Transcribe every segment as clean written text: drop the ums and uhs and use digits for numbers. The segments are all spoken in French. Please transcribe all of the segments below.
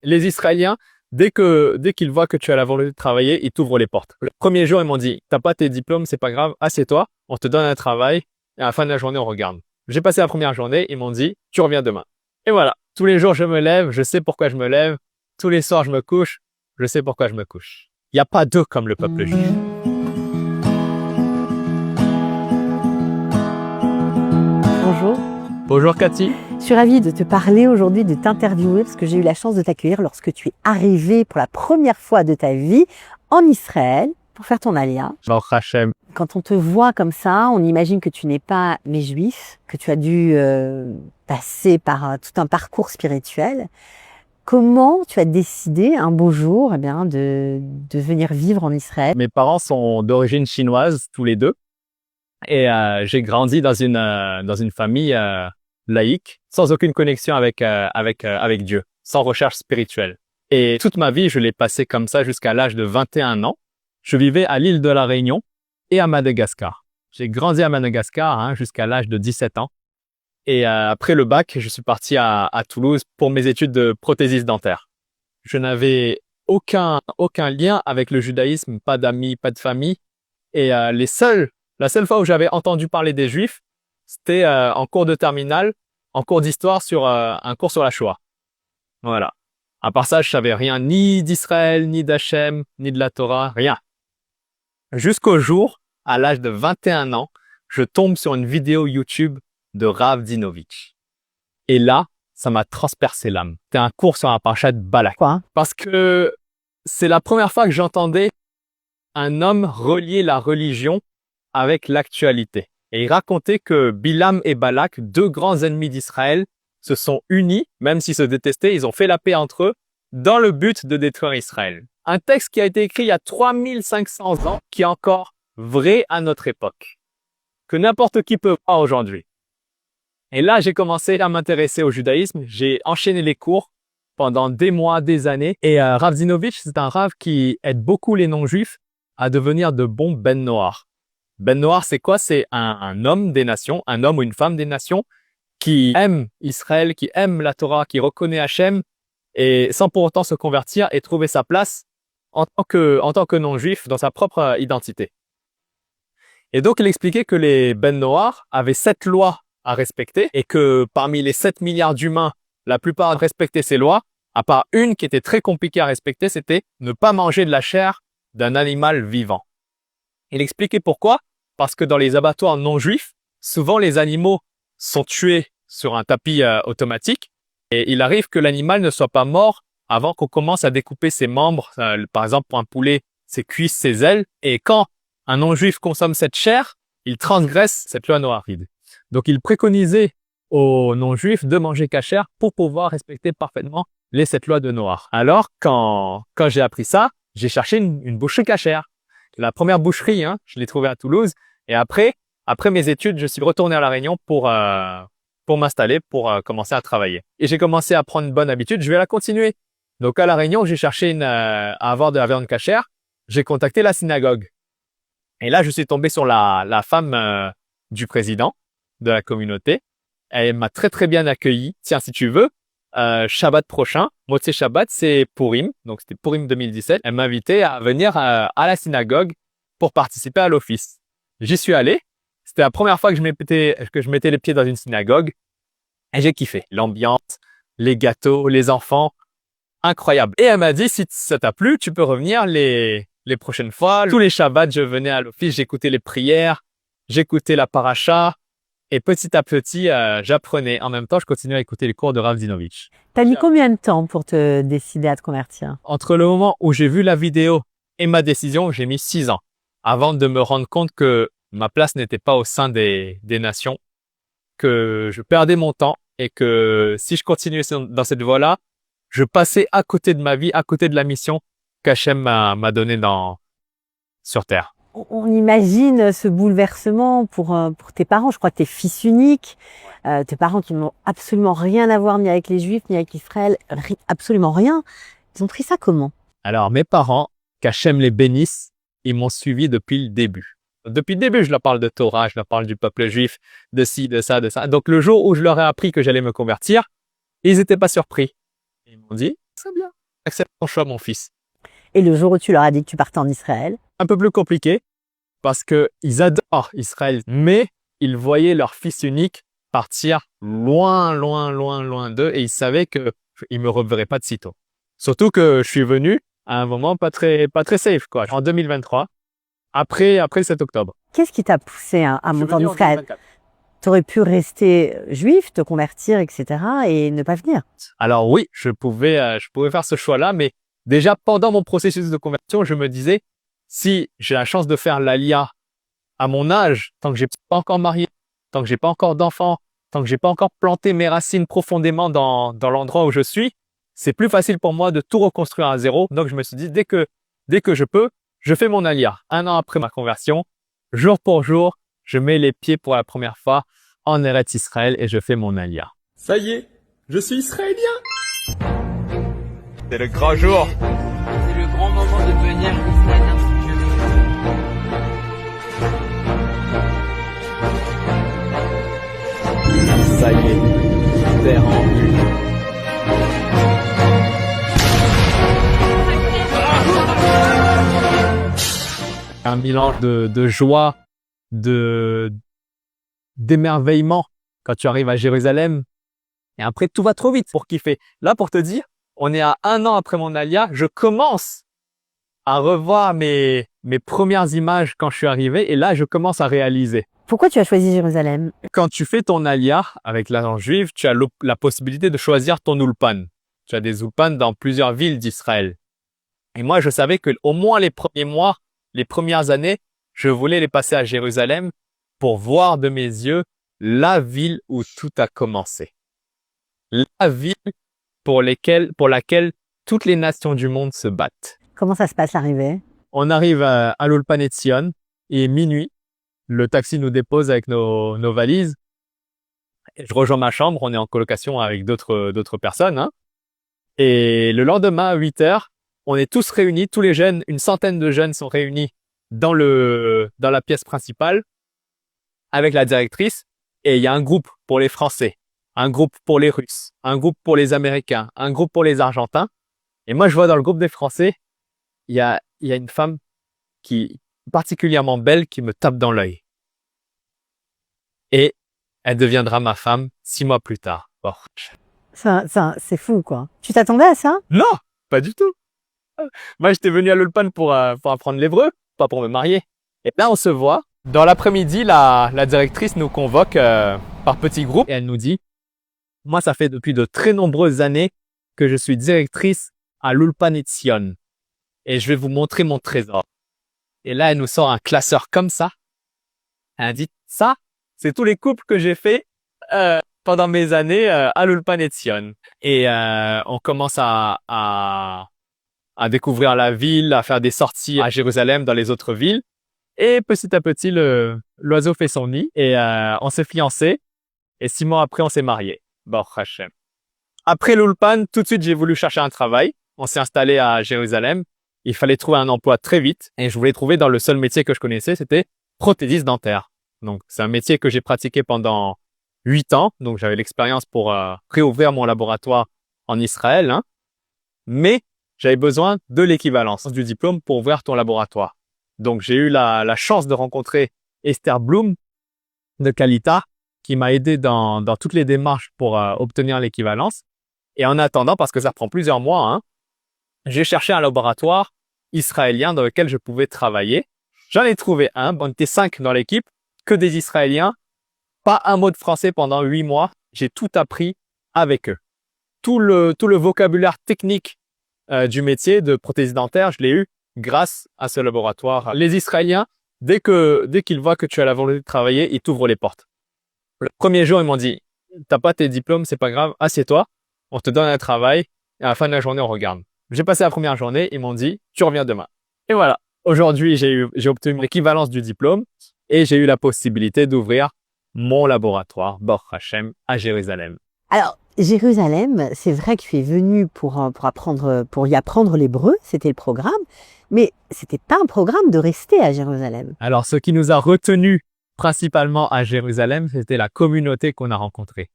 Les Israéliens, dès qu'ils voient que tu as la volonté de travailler, ils t'ouvrent les portes. Le premier jour, ils m'ont dit, t'as pas tes diplômes, c'est pas grave, assieds-toi, on te donne un travail, et à la fin de la journée, on regarde. J'ai passé la première journée, ils m'ont dit, tu reviens demain. Et voilà. Tous les jours, je me lève, je sais pourquoi je me lève. Tous les soirs, je me couche, je sais pourquoi je me couche. Il n'y a pas d'eux comme le peuple juif. Bonjour. Bonjour Cathy. Je suis ravie de te parler aujourd'hui, de t'interviewer parce que j'ai eu la chance de t'accueillir lorsque tu es arrivé pour la première fois de ta vie en Israël pour faire ton alia. Baruch Hashem. Quand on te voit comme ça, on imagine que tu n'es pas mais juif, que tu as dû passer par tout un parcours spirituel. Comment tu as décidé un beau jour de venir vivre en Israël? Mes parents sont d'origine chinoise, tous les deux. Et j'ai grandi dans une famille laïque, sans aucune connexion avec Dieu, sans recherche spirituelle. Et toute ma vie, je l'ai passée comme ça jusqu'à l'âge de 21 ans. Je vivais à l'île de la Réunion et à Madagascar. J'ai grandi à Madagascar jusqu'à l'âge de 17 ans. Et après le bac, je suis parti à Toulouse pour mes études de prothésiste dentaire. Je n'avais aucun lien avec le judaïsme, pas d'amis, pas de famille. Et la seule fois où j'avais entendu parler des Juifs, c'était en cours de terminale, en cours d'histoire sur un cours sur la Shoah. Voilà. À part ça, je savais rien ni d'Israël, ni d'Hachem, ni de la Torah, rien. Jusqu'au jour, à l'âge de 21 ans, je tombe sur une vidéo YouTube de Rav Dinovitch. Et là, ça m'a transpercé l'âme. C'était un cours sur un parashat Balak. Quoi? Parce que c'est la première fois que j'entendais un homme relier la religion avec l'actualité. Et il racontait que Bilam et Balak, deux grands ennemis d'Israël, se sont unis, même s'ils se détestaient, ils ont fait la paix entre eux, dans le but de détruire Israël. Un texte qui a été écrit il y a 3500 ans, qui est encore vrai à notre époque, que n'importe qui peut voir aujourd'hui. Et là, j'ai commencé à m'intéresser au judaïsme, j'ai enchaîné les cours pendant des mois, des années, et Rav Dinovitch, c'est un Rav qui aide beaucoup les non-juifs à devenir de bons Ben Noach. Ben Noach, c'est quoi? C'est un homme des nations, un homme ou une femme des nations qui aime Israël, qui aime la Torah, qui reconnaît Hachem et sans pour autant se convertir et trouver sa place en tant que non-juif dans sa propre identité. Et donc, il expliquait que les Ben Noach avaient 7 lois à respecter et que parmi les 7 milliards d'humains, la plupart respectaient ces lois, à part une qui était très compliquée à respecter, c'était ne pas manger de la chair d'un animal vivant. Il expliquait pourquoi. Parce que dans les abattoirs non juifs, souvent les animaux sont tués sur un tapis automatique et il arrive que l'animal ne soit pas mort avant qu'on commence à découper ses membres, par exemple pour un poulet, ses cuisses, ses ailes. Et quand un non-juif consomme cette chair, il transgresse cette loi noachide. Donc il préconisait aux non-juifs de manger cachère pour pouvoir respecter parfaitement les 7 lois de Noach. Alors quand j'ai appris ça, j'ai cherché une boucherie cachère. La première boucherie, je l'ai trouvée à Toulouse. Et après mes études, je suis retourné à La Réunion pour m'installer, pour commencer à travailler. Et j'ai commencé à prendre une bonne habitude, je vais la continuer. Donc à La Réunion, j'ai cherché à avoir de la viande cachère. J'ai contacté la synagogue. Et là, je suis tombé sur la femme du président de la communauté. Elle m'a très très bien accueilli. Tiens, si tu veux, Shabbat prochain, Motzei Shabbat, c'est Purim. Donc c'était Purim 2017. Elle m'a invité à venir à la synagogue pour participer à l'office. J'y suis allé. C'était la première fois que je mettais les pieds dans une synagogue. Et j'ai kiffé. L'ambiance, les gâteaux, les enfants. Incroyable. Et elle m'a dit, si ça t'a plu, tu peux revenir les prochaines fois. Tous les Shabbats, je venais à l'office, j'écoutais les prières, j'écoutais la paracha. Et petit à petit, j'apprenais. En même temps, je continuais à écouter les cours de Rav Dinovitch. T'as mis combien de temps pour te décider à te convertir? Entre le moment où j'ai vu la vidéo et ma décision, j'ai mis 6 ans. Avant de me rendre compte que ma place n'était pas au sein des nations, que je perdais mon temps et que si je continuais dans cette voie-là, je passais à côté de ma vie, à côté de la mission qu'Hachem m'a donnée sur terre. On imagine ce bouleversement pour tes parents. Je crois que tu es fils unique. Tes parents qui n'ont absolument rien à voir ni avec les Juifs, ni avec Israël. Absolument rien. Ils ont pris ça comment? Alors, mes parents, qu'Hachem les bénisse, ils m'ont suivi depuis le début. Depuis le début, je leur parle de Torah, je leur parle du peuple juif, de ci, de ça, de ça. Donc, le jour où je leur ai appris que j'allais me convertir, ils n'étaient pas surpris. Ils m'ont dit, c'est bien. Accepte ton choix, mon fils. Et le jour où tu leur as dit que tu partais en Israël, Un peu plus compliqué parce que ils adorent Israël, mais ils voyaient leur fils unique partir loin, loin, loin, loin d'eux et ils savaient que ils me reverraient pas de sitôt. Surtout que je suis venu à un moment pas très safe, quoi. En 2023, après le 7 octobre. qu'est-ce qui t'a poussé à Je suis monter en venu en Israël? 2024. Tu aurais pu rester juif, te convertir, etc. et ne pas venir. Alors oui, je pouvais faire ce choix-là, mais déjà pendant mon processus de conversion, je me disais, si j'ai la chance de faire l'Aliyah à mon âge, tant que j'ai pas encore marié, tant que j'ai pas encore d'enfants, tant que j'ai pas encore planté mes racines profondément dans l'endroit où je suis, c'est plus facile pour moi de tout reconstruire à zéro. Donc je me suis dit, dès que je peux, je fais mon Aliyah. Un an après ma conversion, jour pour jour, je mets les pieds pour la première fois en Eretz Israël et je fais mon Aliyah. Ça y est, je suis israélien. C'est le grand jour. C'est le grand moment de devenir israélien si Dieu le veut. Ça y est, terre en vue. Un mélange de joie, d'émerveillement quand tu arrives à Jérusalem. Et après, tout va trop vite pour kiffer. Là, pour te dire, on est à un an après mon Aliyah. Je commence à revoir mes premières images quand je suis arrivé. Et là, je commence à réaliser. Pourquoi tu as choisi Jérusalem? Quand tu fais ton Aliyah avec l'argent juif, tu as la possibilité de choisir ton ulpan. Tu as des ulpans dans plusieurs villes d'Israël. Et moi, je savais que au moins les premiers mois, les premières années, je voulais les passer à Jérusalem pour voir de mes yeux la ville où tout a commencé. La ville pour laquelle toutes les nations du monde se battent. Comment ça se passe l'arrivée? On arrive à l'Ulpan Etzion et minuit. Le taxi nous dépose avec nos valises. Et je rejoins ma chambre. On est en colocation avec d'autres personnes, hein. Et le lendemain, à 8 heures, on est tous réunis, tous les jeunes, une centaine de jeunes sont réunis dans la pièce principale avec la directrice. Et il y a un groupe pour les Français, un groupe pour les Russes, un groupe pour les Américains, un groupe pour les Argentins. Et moi, je vois dans le groupe des Français, il y a une femme qui particulièrement belle qui me tape dans l'œil. Et elle deviendra ma femme 6 mois plus tard. Bon. Ça, c'est fou, quoi. Tu t'attendais à ça? Non, pas du tout. Moi, j'étais venu à l'Ulpan pour apprendre l'hébreu, pas pour me marier. Et là, on se voit. Dans l'après-midi, la directrice nous convoque par petits groupes et elle nous dit, moi, ça fait depuis de très nombreuses années que je suis directrice à l'Ulpan Etzion et je vais vous montrer mon trésor. Et là, elle nous sort un classeur comme ça. Elle dit, ça, c'est tous les couples que j'ai fait pendant mes années à l'Ulpan Etzion. Et on commence à découvrir la ville, à faire des sorties à Jérusalem, dans les autres villes. Et petit à petit, l'oiseau fait son nid et on s'est fiancés. Et 6 mois après, on s'est mariés. Baruch Hashem. Après l'Ulpan, tout de suite, j'ai voulu chercher un travail. On s'est installé à Jérusalem. Il fallait trouver un emploi très vite. Et je voulais trouver dans le seul métier que je connaissais, c'était prothésiste dentaire. Donc, c'est un métier que j'ai pratiqué pendant 8 ans. Donc, j'avais l'expérience pour réouvrir mon laboratoire en Israël, hein. Mais j'avais besoin de l'équivalence du diplôme pour ouvrir ton laboratoire. Donc, j'ai eu la chance de rencontrer Esther Blum de Kalita qui m'a aidé dans toutes les démarches pour obtenir l'équivalence. Et en attendant, parce que ça prend plusieurs mois, hein, j'ai cherché un laboratoire israélien dans lequel je pouvais travailler. J'en ai trouvé un. On était 5 dans l'équipe, que des Israéliens. Pas un mot de français pendant 8 mois. J'ai tout appris avec eux. Tout le vocabulaire technique du métier de prothésiste dentaire, je l'ai eu grâce à ce laboratoire. Les Israéliens, dès qu'ils voient que tu as la volonté de travailler, ils t'ouvrent les portes. Le premier jour, ils m'ont dit, t'as pas tes diplômes, c'est pas grave, assieds-toi, on te donne un travail, et à la fin de la journée, on regarde. J'ai passé la première journée, ils m'ont dit, tu reviens demain. Et voilà. Aujourd'hui, j'ai obtenu l'équivalence du diplôme, et j'ai eu la possibilité d'ouvrir mon laboratoire, Baruch Hashem, à Jérusalem. Alors, Jérusalem, c'est vrai que tu es venu pour y apprendre l'hébreu, c'était le programme, mais c'était pas un programme de rester à Jérusalem. Alors, ce qui nous a retenus principalement à Jérusalem, c'était la communauté qu'on a rencontrée.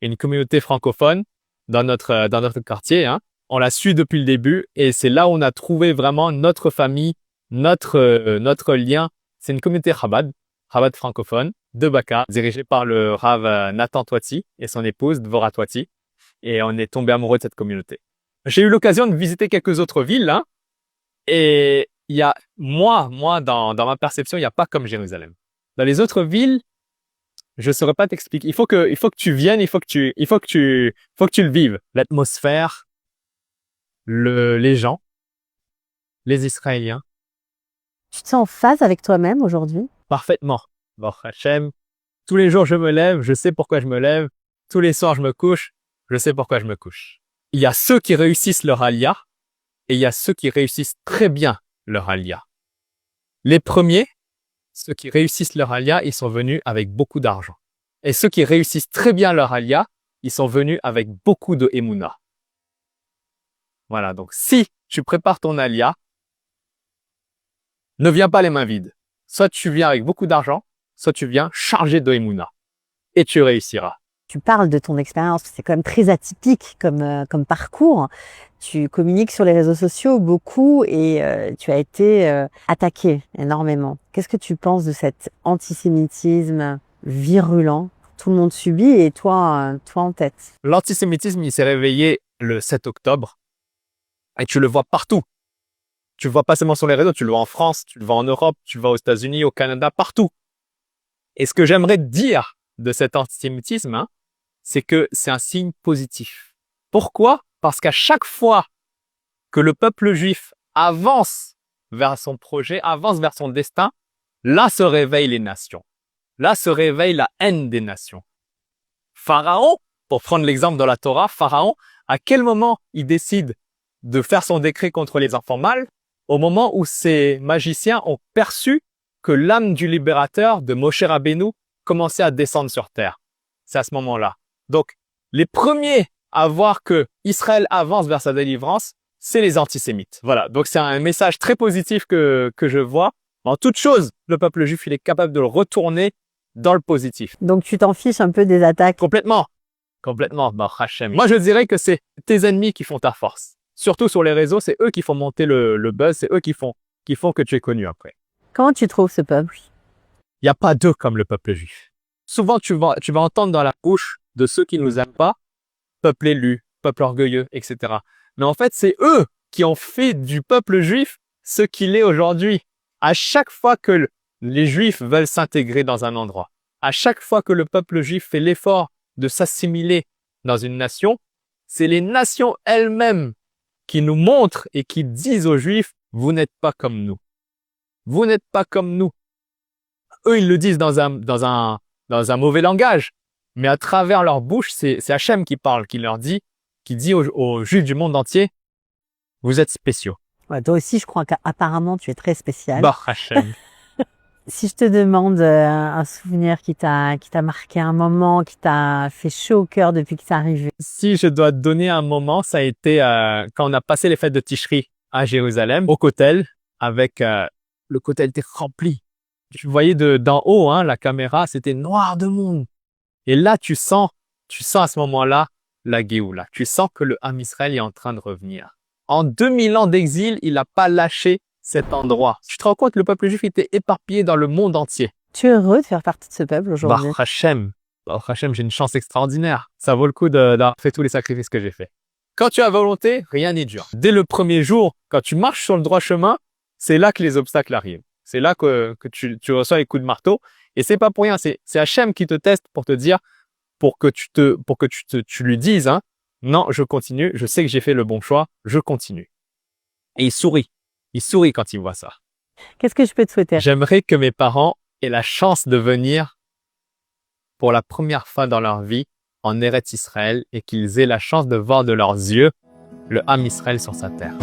Une communauté francophone dans notre quartier, hein. On la suit depuis le début et c'est là où on a trouvé vraiment notre famille, notre lien. C'est une communauté Chabad francophone de Baka, dirigée par le Rav Nathan Toiti et son épouse Dvorah Toiti. Et on est tombé amoureux de cette communauté. J'ai eu l'occasion de visiter quelques autres villes, hein, et il y a, moi, dans ma perception, il n'y a pas comme Jérusalem. Dans les autres villes, je saurais pas t'expliquer. Il faut que tu viennes, il faut que tu le vives. L'atmosphère, les gens, les Israéliens. Tu te sens en phase avec toi-même aujourd'hui? Parfaitement. Baruch Hashem. Tous les jours, je me lève, je sais pourquoi je me lève. Tous les soirs, je me couche, je sais pourquoi je me couche. Il y a ceux qui réussissent leur alia et il y a ceux qui réussissent très bien leur alia. Les premiers, ceux qui réussissent leur alia, ils sont venus avec beaucoup d'argent. Et ceux qui réussissent très bien leur alia, ils sont venus avec beaucoup de émouna. Voilà, donc si tu prépares ton alia, ne viens pas les mains vides. Soit tu viens avec beaucoup d'argent, soit tu viens chargé de émouna. Et tu réussiras. Tu parles de ton expérience, c'est quand même très atypique comme parcours. Tu communiques sur les réseaux sociaux beaucoup et tu as été attaqué énormément. Qu'est-ce que tu penses de cet antisémitisme virulent? Tout le monde subit et toi en tête. L'antisémitisme, il s'est réveillé le 7 octobre et tu le vois partout. Tu le vois pas seulement sur les réseaux, tu le vois en France, tu le vois en Europe, tu le vois aux États-Unis, au Canada, partout. Et ce que j'aimerais dire de cet antisémitisme, hein, c'est que c'est un signe positif. Pourquoi? Parce qu'à chaque fois que le peuple juif avance vers son projet, avance vers son destin, là se réveillent les nations. Là se réveille la haine des nations. Pharaon, pour prendre l'exemple de la Torah, Pharaon, à quel moment il décide de faire son décret contre les enfants mâles? Au moment où ces magiciens ont perçu que l'âme du libérateur de Moshe Rabbeinu commençait à descendre sur terre. C'est à ce moment-là. Donc, les premiers à voir que Israël avance vers sa délivrance, c'est les antisémites. Voilà. Donc, c'est un message très positif que je vois. En toute chose, le peuple juif, il est capable de le retourner dans le positif. Donc, tu t'en fiches un peu des attaques? Complètement. Baruch Hashem. Moi, je dirais que c'est tes ennemis qui font ta force. Surtout sur les réseaux, c'est eux qui font monter le buzz, c'est eux qui font que tu es connu après. Comment tu trouves ce peuple? Il n'y a pas deux comme le peuple juif. Souvent, tu vas entendre dans la bouche de ceux qui ne nous aiment pas, peuple élu, peuple orgueilleux, etc. Mais en fait, c'est eux qui ont fait du peuple juif ce qu'il est aujourd'hui. À chaque fois que les juifs veulent s'intégrer dans un endroit, à chaque fois que le peuple juif fait l'effort de s'assimiler dans une nation, c'est les nations elles-mêmes qui nous montrent et qui disent aux juifs, vous n'êtes pas comme nous. Vous n'êtes pas comme nous. Eux, ils le disent dans un mauvais langage. Mais à travers leur bouche, c'est Hachem qui parle, qui dit aux juifs du monde entier, vous êtes spéciaux. Ouais, toi aussi, je crois qu'apparemment, tu es très spécial. Baruch Hashem. Si je te demande un souvenir qui t'a marqué un moment, qui t'a fait chaud au cœur depuis que c'est arrivé. Si je dois te donner un moment, ça a été quand on a passé les fêtes de Tishri à Jérusalem, au Kotel, avec le Kotel était rempli. Tu voyais d'en haut, hein, la caméra, c'était noir de monde. Et là, tu sens à ce moment-là la Géoula. Tu sens que le Ham Israël est en train de revenir. En 2000 ans d'exil, il n'a pas lâché cet endroit. Tu te rends compte que le peuple juif était éparpillé dans le monde entier. Tu es heureux de faire partie de ce peuple aujourd'hui? Baruch Hashem, j'ai une chance extraordinaire. Ça vaut le coup d'avoir fait tous les sacrifices que j'ai faits. Quand tu as volonté, rien n'est dur. Dès le premier jour, quand tu marches sur le droit chemin, c'est là que les obstacles arrivent. C'est là que tu reçois les coups de marteau. Et c'est pas pour rien. C'est Hachem qui te teste pour te dire, pour que tu lui dises, hein, non, je continue. Je sais que j'ai fait le bon choix. Je continue. Et il sourit. Il sourit quand il voit ça. Qu'est-ce que je peux te souhaiter? J'aimerais que mes parents aient la chance de venir pour la première fois dans leur vie en Eretz Israël et qu'ils aient la chance de voir de leurs yeux le Ham Israël sur sa terre.